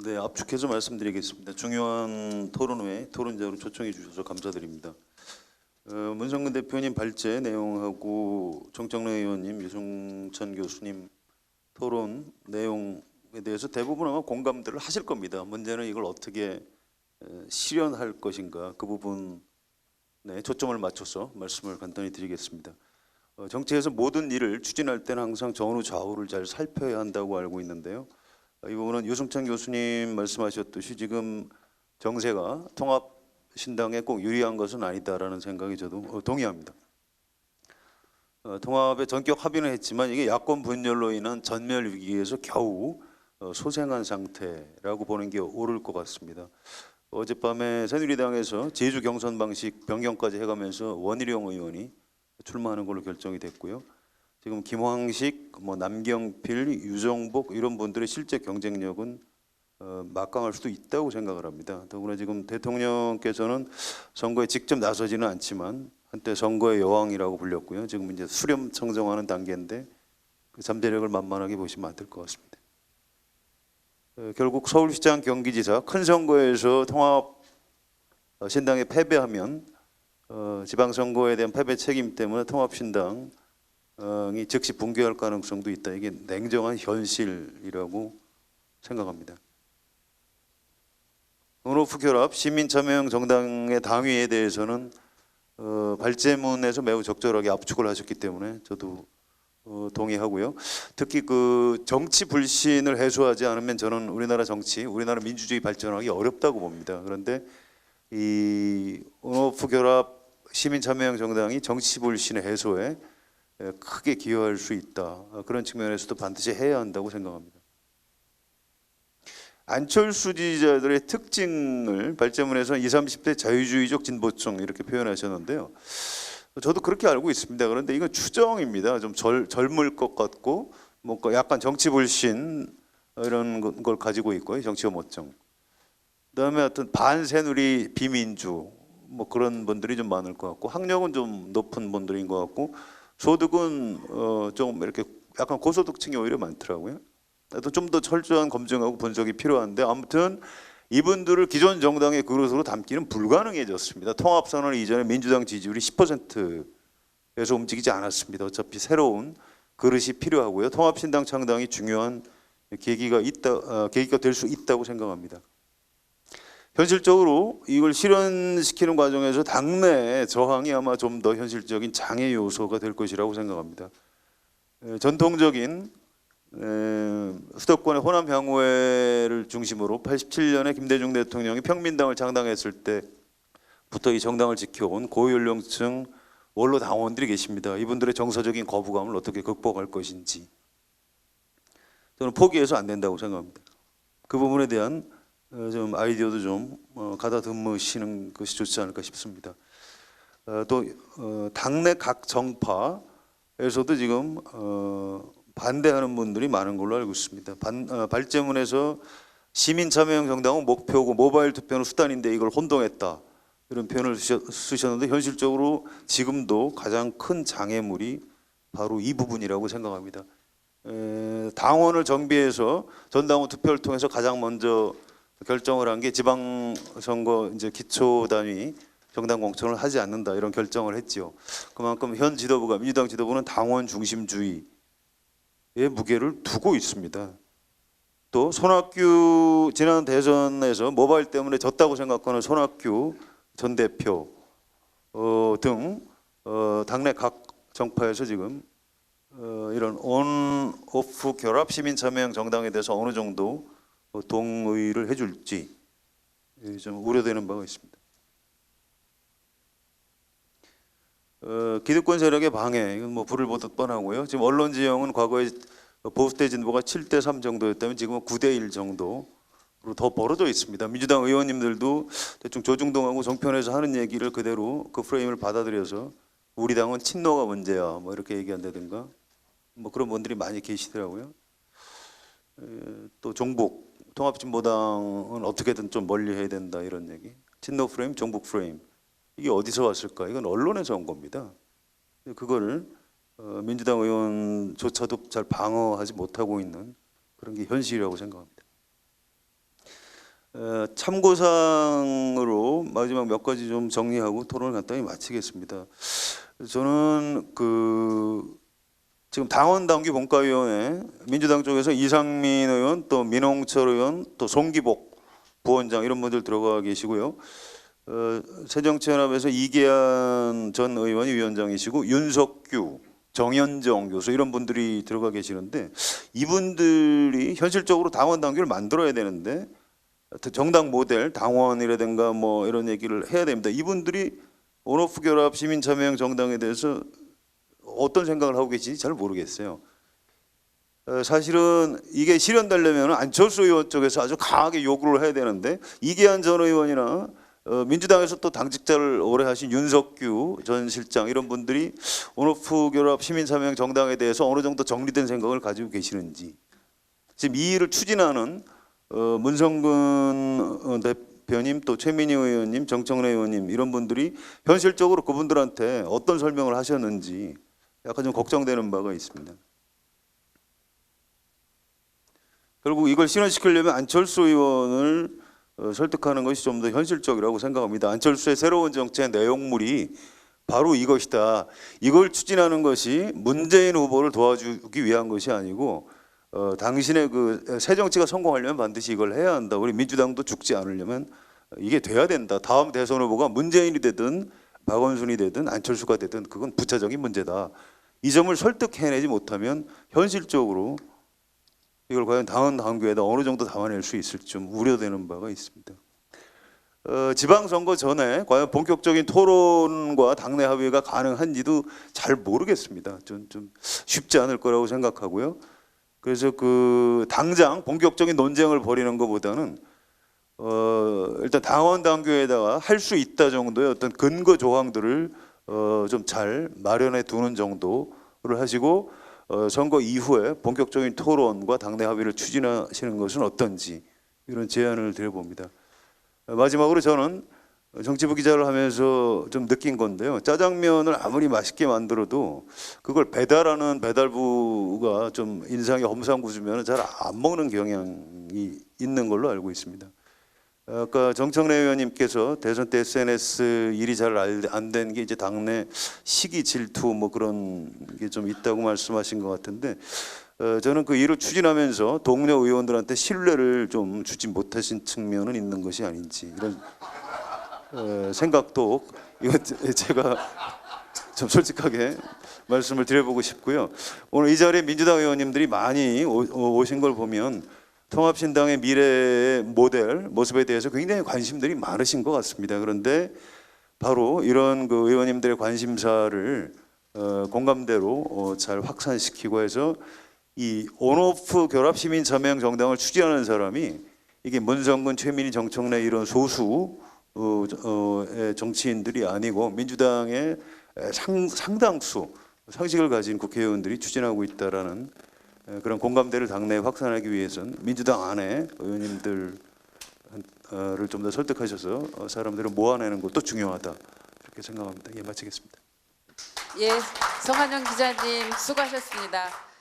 네, 압축해서 말씀드리겠습니다. 중요한 토론회에 토론자로 초청해 주셔서 감사드립니다. 문성근 대표님 발제 내용하고 정청래 의원님, 유승천 교수님 토론 내용에 대해서 대부분 아마 공감들을 하실 겁니다. 문제는 이걸 어떻게 실현할 것인가, 그 부분에 초점을 맞춰서 말씀을 간단히 드리겠습니다. 정치에서 모든 일을 추진할 때는 항상 전후 좌우를 잘 살펴야 한다고 알고 있는데요. 이 부분은 유승천 교수님 말씀하셨듯이 지금 정세가 통합신당에 꼭 유리한 것은 아니다라는 생각이 저도 동의합니다. 통합에 전격 합의는 했지만 이게 야권 분열로 인한 전멸 위기에서 겨우 소생한 상태라고 보는 게 옳을 것 같습니다. 어젯밤에 새누리당에서 제주 경선 방식 변경까지 해가면서 원희룡 의원이 출마하는 걸로 결정이 됐고요. 지금 김황식, 남경필, 유정복 이런 분들의 실제 경쟁력은 막강할 수도 있다고 생각을 합니다. 더구나 지금 대통령께서는 선거에 직접 나서지는 않지만 한때 선거의 여왕이라고 불렸고요. 지금 이제 수렴 청정하는 단계인데 그 잠재력을 만만하게 보시면 안 될 것 같습니다. 결국 서울시장, 경기지사 큰 선거에서 통합 신당에 패배하면 지방선거에 대한 패배 책임 때문에 통합신당 이 즉시 붕괴할 가능성도 있다. 이게 냉정한 현실이라고 생각합니다. 온오프 결합 시민참여형 정당의 당위에 대해서는 발제문에서 매우 적절하게 압축을 하셨기 때문에 저도 동의하고요. 특히 그 정치 불신을 해소하지 않으면 저는 우리나라 정치, 우리나라 민주주의 발전하기 어렵다고 봅니다. 그런데 이 온오프 결합 시민참여형 정당이 정치 불신의 해소에 크게 기여할 수 있다. 그런 측면에서도 반드시 해야 한다고 생각합니다. 안철수 지지자들의 특징을 발제문에서 20, 30대 자유주의적 진보층 이렇게 표현하셨는데요. 저도 그렇게 알고 있습니다. 그런데 이건 추정입니다. 좀 젊을 것 같고 뭔가 약간 정치 불신 이런 걸 가지고 있고요. 정치 혐오증. 그다음에 하여튼 반새누리 비민주 그런 분들이 좀 많을 것 같고 학력은 좀 높은 분들인 것 같고 소득은 좀 이렇게 약간 고소득층이 오히려 많더라고요. 좀 더 철저한 검증하고 분석이 필요한데 아무튼 이분들을 기존 정당의 그릇으로 담기는 불가능해졌습니다. 통합선언 이전에 민주당 지지율이 10%에서 움직이지 않았습니다. 어차피 새로운 그릇이 필요하고요. 통합신당 창당이 중요한 계기가 될 수 있다고 생각합니다. 현실적으로 이걸 실현시키는 과정에서 당내 저항이 아마 좀 더 현실적인 장애 요소가 될 것이라고 생각합니다. 전통적인 수도권의 호남 향후회를 중심으로 87년에 김대중 대통령이 평민당을 창당했을 때부터 이 정당을 지켜온 고연령층 원로 당원들이 계십니다. 이분들의 정서적인 거부감을 어떻게 극복할 것인지 저는 포기해서 안 된다고 생각합니다. 그 부분에 대한 좀 아이디어도 좀 가다듬으시는 것이 좋지 않을까 싶습니다. 또 당내 각 정파에서도 지금 반대하는 분들이 많은 걸로 알고 있습니다. 발제문에서 시민참여형 정당은 목표고 모바일 투표는 수단인데 이걸 혼동했다 이런 표현을 쓰셨는데 현실적으로 지금도 가장 큰 장애물이 바로 이 부분이라고 생각합니다. 당원을 정비해서 전당원 투표를 통해서 가장 먼저 결정을 한 게 지방선거 이제 기초 단위 정당 공천을 하지 않는다 이런 결정을 했지요. 그만큼 현 지도부가 민주당 지도부는 당원 중심주의의 무게를 두고 있습니다. 또 손학규 지난 대선에서 모바일 때문에 졌다고 생각하는 손학규 전 대표 등 당내 각 정파에서 지금 이런 온오프 결합 시민참여형 정당에 대해서 어느 정도 동의를 해줄지 좀 우려되는 바가 있습니다. 기득권 세력의 방해 이건 불을 보듯 뻔하고요. 지금 언론 지형은 과거에 보수대 진보가 7대3 정도였다면 지금은 9대1 정도로 더 벌어져 있습니다. 민주당 의원님들도 대충 조중동하고 정편에서 하는 얘기를 그대로 그 프레임을 받아들여서 우리 당은 친노가 문제야 이렇게 얘기한다든가 그런 분들이 많이 계시더라고요. 또 종북 통합진보당은 어떻게든 좀 멀리 해야 된다 이런 얘기. 친노 프레임, 종북 프레임 이게 어디서 왔을까? 이건 언론에서 온 겁니다. 그거를 민주당 의원조차도 잘 방어하지 못하고 있는 그런 게 현실이라고 생각합니다. 참고사항으로 마지막 몇 가지 좀 정리하고 토론을 간단히 마치겠습니다. 저는 지금 당원 당규 본가위원회 민주당 쪽에서 이상민 의원 또 민홍철 의원 또 송기복 부원장 이런 분들 들어가 계시고요. 새정치연합에서 이계한 전 의원이 위원장이시고 윤석규, 정현정 교수 이런 분들이 들어가 계시는데 이분들이 현실적으로 당원 당규를 만들어야 되는데 정당 모델 당원이라든가 뭐 이런 얘기를 해야 됩니다. 이분들이 온오프 결합 시민참여형 정당에 대해서 어떤 생각을 하고 계신지 잘 모르겠어요. 사실은 이게 실현되려면 안철수 의원 쪽에서 아주 강하게 요구를 해야 되는데 이계한 전 의원이나 민주당에서 또 당직자를 오래 하신 윤석규 전 실장 이런 분들이 온오프 결합 시민참여형 정당에 대해서 어느 정도 정리된 생각을 가지고 계시는지 지금 이 일을 추진하는 문성근 대표님 또 최민희 의원님 정청래 의원님 이런 분들이 현실적으로 그분들한테 어떤 설명을 하셨는지 약간 좀 걱정되는 바가 있습니다. 결국 이걸 실현시키려면 안철수 의원을 설득하는 것이 좀 더 현실적이라고 생각합니다. 안철수의 새로운 정치의 내용물이 바로 이것이다. 이걸 추진하는 것이 문재인 후보를 도와주기 위한 것이 아니고 당신의 그 새 정치가 성공하려면 반드시 이걸 해야 한다. 우리 민주당도 죽지 않으려면 이게 돼야 된다. 다음 대선 후보가 문재인이 되든 박원순이 되든 안철수가 되든 그건 부차적인 문제다. 이 점을 설득해내지 못하면 현실적으로 이걸 과연 당원 당규에다 어느 정도 담아낼 수 있을지 좀 우려되는 바가 있습니다. 지방선거 전에 과연 본격적인 토론과 당내 합의가 가능한지도 잘 모르겠습니다. 좀 쉽지 않을 거라고 생각하고요. 그래서 당장 본격적인 논쟁을 벌이는 것보다는 일단 당원 당규에다가 할 수 있다 정도의 어떤 근거 조항들을 좀 잘 마련해 두는 정도를 하시고 선거 이후에 본격적인 토론과 당내 합의를 추진하시는 것은 어떤지 이런 제안을 드려봅니다. 마지막으로 저는 정치부 기자를 하면서 좀 느낀 건데요. 짜장면을 아무리 맛있게 만들어도 그걸 배달하는 배달부가 좀 인상이 험상궂으면 잘 안 먹는 경향이 있는 걸로 알고 있습니다. 아까 정청래 의원님께서 대선 때 SNS 일이 잘 안 된 게 이제 당내 시기 질투 뭐 그런 게 좀 있다고 말씀하신 것 같은데 저는 그 일을 추진하면서 동료 의원들한테 신뢰를 좀 주지 못하신 측면은 있는 것이 아닌지 이런 생각도 이거 제가 좀 솔직하게 말씀을 드려보고 싶고요. 오늘 이 자리에 민주당 의원님들이 많이 오신 걸 보면 통합신당의 미래의 모델 모습에 대해서 굉장히 관심들이 많으신 것 같습니다. 그런데 바로 이런 그 의원님들의 관심사를 공감대로 잘 확산시키고 해서 이 온오프 결합 시민 참여형 정당을 추진하는 사람이 이게 문성근, 최민희, 정청래 이런 소수 정치인들이 아니고 민주당의 상당수 상식을 가진 국회의원들이 추진하고 있다라는 그런 공감대를 당내에 확산하기 위해서는 민주당 안에 의원님들을 좀 더 설득하셔서 사람들을 모아내는 것도 중요하다 이렇게 생각합니다. 예, 마치겠습니다. 예, 성한영 기자님 수고하셨습니다.